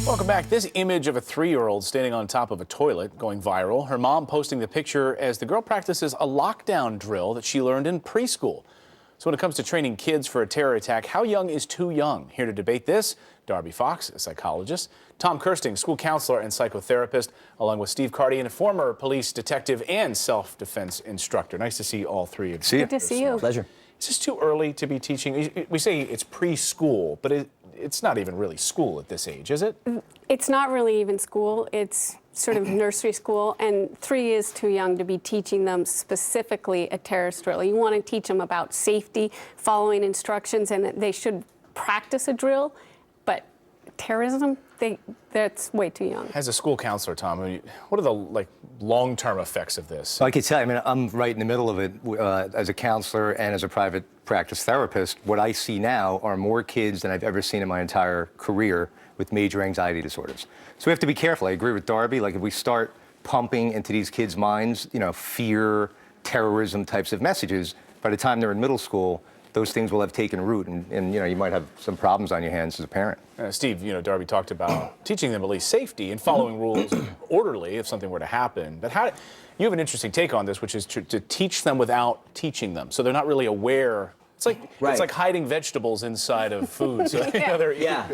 Welcome back. This image of a 3-year-old standing on top of a toilet going viral. Her mom posting the picture as the girl practices a lockdown drill that she learned in preschool. So when it comes to training kids for a terror attack, how young is too young? Here to debate this, Darby Fox, a psychologist, Tom Kirsting, school counselor and psychotherapist, along with Steve Kardian, a former police detective and self-defense instructor. Nice to see all three of you. Good to see you. Pleasure. Is this too early to be teaching? We say it's preschool, but it's not even really school at this age, is it? It's not really even school. It's sort of nursery school, and 3 is too young to be teaching them specifically a terrorist drill. You want to teach them about safety, following instructions, and that they should practice a drill, but terrorism, that's way too young. As a school counselor, Tom, what are the long-term effects of this? So I could tell you, I mean, I'm right in the middle of it as a counselor and as a private practice therapist. What I see now are more kids than I've ever seen in my entire career with major anxiety disorders. So we have to be careful. I agree with Darby. Like, if we start pumping into these kids' minds, fear, terrorism types of messages, by the time they're in middle school, those things will have taken root, and you might have some problems on your hands as a parent. Steve, Darby talked about teaching them at least safety and following rules orderly if something were to happen. But you have an interesting take on this, which is to teach them without teaching them, so they're not really aware. It's like hiding vegetables inside of food. So they're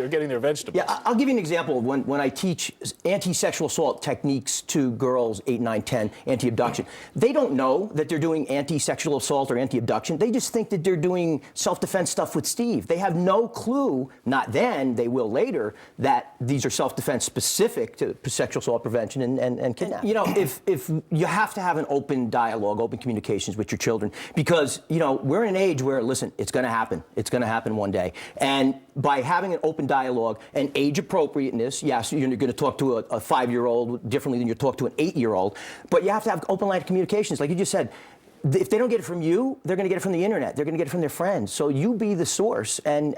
getting their vegetables. Yeah, I'll give you an example. When I teach anti-sexual assault techniques to girls 8, 9, 10, anti-abduction, they don't know that they're doing anti-sexual assault or anti-abduction. They just think that they're doing self-defense stuff with Steve. They have no clue, not then, they will later, that these are self-defense specific to sexual assault prevention and kidnapping. If you have to have an open dialogue, open communications with your children, because, we're in an age where, listen, it's going to happen. It's going to happen one day. And by having an open dialogue and age appropriateness, yes, you're going to talk to a 5-year-old differently than you talk to an 8-year-old, but you have to have open line of communications. Like you just said, if they don't get it from you, they're going to get it from the internet. They're going to get it from their friends. So you be the source and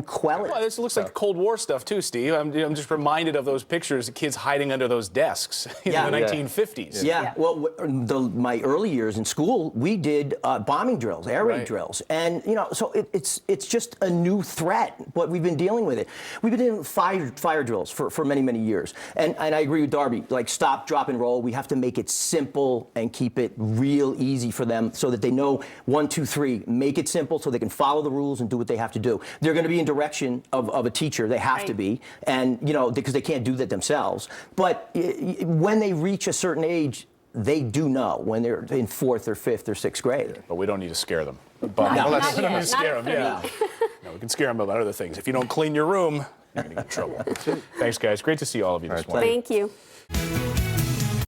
quell it. Well, this looks like Cold War stuff too, Steve. I'm just reminded of those pictures of kids hiding under those desks in the 1950s. Yeah. Well, my early years in school, we did bombing drills, air raid drills, and so it's just a new threat. But we've been dealing with it. We've been doing fire drills for many years, and I agree with Darby. Like, stop, drop, and roll. We have to make it simple and keep it real easy for them, so that they know 1, 2, 3. Make it simple so they can follow the rules and do what they have to do. They're going to be in direction of a teacher. They have to be, and because they can't do that themselves. But when they reach a certain age, they do know when they're in 4th or 5th or 6th grade. But we don't need to scare them. Not Scare them. Yeah. No, we can scare them about other things. If you don't clean your room, you're going to get in trouble. Thanks, guys. Great to see all of you this morning. Thank you.